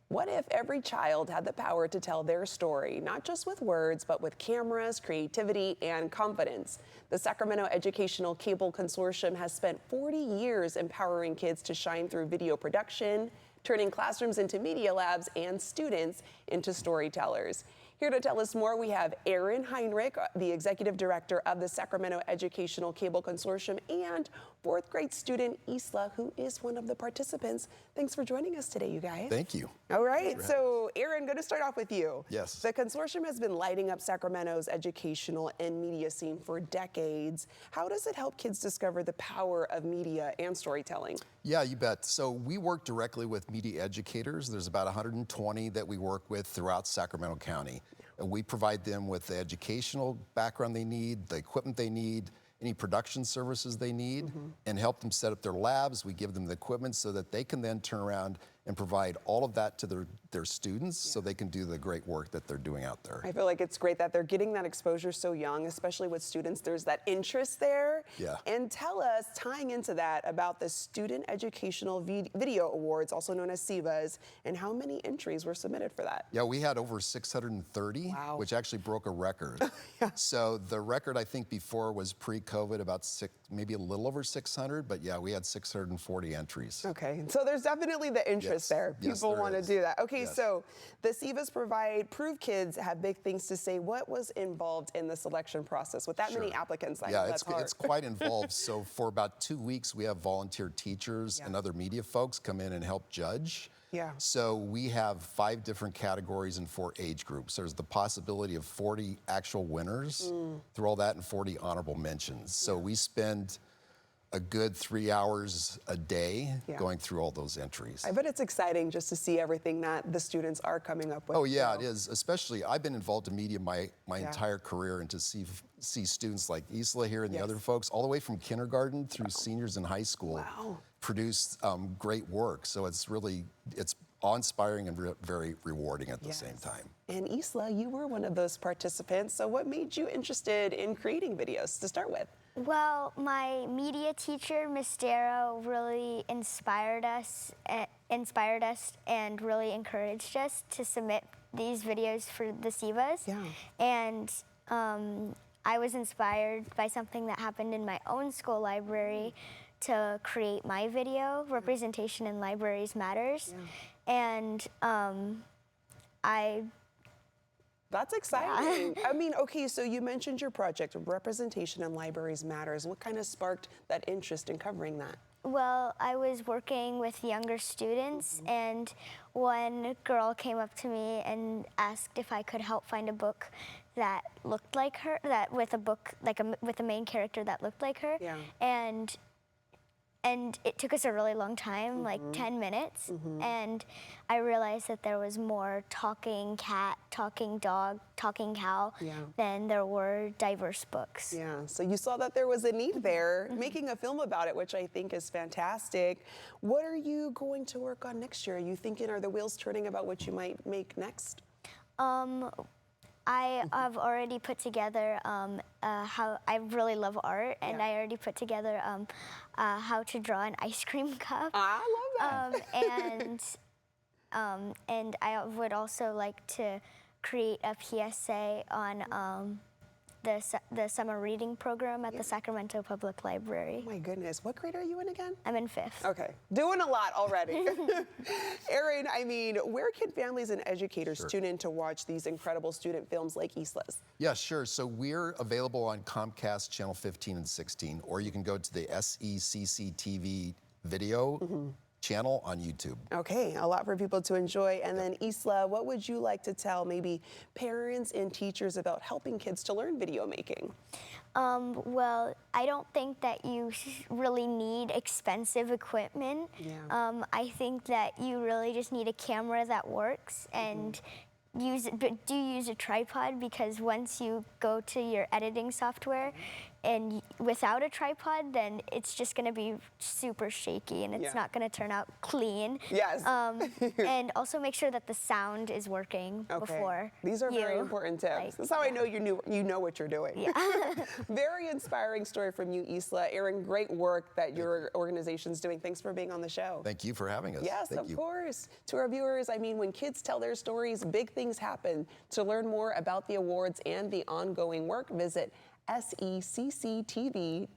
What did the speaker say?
What if every child had the power to tell their story, not just with words, but with cameras, creativity, and confidence? The Sacramento Educational Cable Consortium has spent 40 years empowering kids to shine through video production, turning classrooms into media labs and students into storytellers. Here to tell us more, we have Aaron Heinrich, the executive director of the Sacramento Educational Cable Consortium, and fourth grade student Isla, who is one of the participants. Thanks for joining us today, you guys. Thank you. All right, so Aaron, going to start off with you. Yes. The consortium has been lighting up Sacramento's educational and media scene for decades. How does it help kids discover the power of media and storytelling? Yeah, you bet. So we work directly with media educators. There's about 120 that we work with throughout Sacramento County. And we provide them with the educational background they need, the equipment they need, any production services they need, and help them set up their labs. We give them the equipment so that they can then turn around and provide all of that to their students so they can do the great work that they're doing out there. I feel like it's great that they're getting that exposure so young, especially with students. There's that interest there. Yeah. And tell us, tying into that, about the Student Educational Video Awards, also known as SEVAs, and how many entries were submitted for that? Yeah, we had over 630, Wow. which actually broke a record. Yeah. So the record I think before was pre-COVID, about maybe a little over 600, but yeah, we had 640 entries. Okay, so there's definitely the interest there. Yes, People there want to is. do that. Okay, Yes. so the SEVAs prove kids have big things to say. What was involved in the selection process with that many applicants? I know that's hard. It's quite involved. So for about 2 weeks, we have volunteer teachers and other media folks come in and help judge. Yeah. So we have 5 different categories and 4 age groups. There's the possibility of 40 actual winners through all that and 40 honorable mentions. So we spend a good 3 hours a day going through all those entries. I bet it's exciting just to see everything that the students are coming up with. Oh yeah, it is. Especially, I've been involved in media my entire career, and to see students like Isla here and the other folks, all the way from kindergarten through seniors in high school, produce great work. So it's awe-inspiring and very rewarding at the same time. And Isla, you were one of those participants. So what made you interested in creating videos to start with? Well, my media teacher, Miss Darrow, really inspired us and really encouraged us to submit these videos for the SEVAs. Yeah. And I was inspired by something that happened in my own school library to create my video, Representation in Libraries Matters. And That's exciting. I mean, okay, so you mentioned your project, Representation in Libraries Matters. What kind of sparked that interest in covering that? Well, I was working with younger students, and one girl came up to me and asked if I could help find a book that looked like her, with a main character that looked like her. Yeah. And it took us a really long time, like 10 minutes, and I realized that there was more talking cat, talking dog, talking cow than there were diverse books. Yeah, so you saw that there was a need there, making a film about it, which I think is fantastic. What are you going to work on next year? Are you thinking, are the wheels turning about what you might make next? I have already put together how I really love art, and I already put together how to draw an ice cream cup. I love that. And I would also like to create a PSA on the summer reading program at the Sacramento Public Library. Oh my goodness, what grade are you in again? I'm in 5th. Okay, doing a lot already. Aaron, I mean, where can families and educators tune in to watch these incredible student films like Isla's? Yeah, sure. So we're available on Comcast Channel 15 and 16, or you can go to the SECC video channel on YouTube. Okay, a lot for people to enjoy. And then Isla, what would you like to tell maybe parents and teachers about helping kids to learn video making? Well, I don't think that you really need expensive equipment. I think that you really just need a camera that works and use a tripod, because once you go to your editing software, and without a tripod, then it's just going to be super shaky and it's not going to turn out clean. Yes. And also make sure that the sound is working before. These are very important tips. That's how I know you know what you're doing. Yeah. Very inspiring story from you, Isla. Aaron, great work that your organization's doing. Thanks for being on the show. Thank you for having us. Yes, Thank of you. course. To our viewers, I mean, when kids tell their stories, big things happen. To learn more about the awards and the ongoing work, visit secctv.org.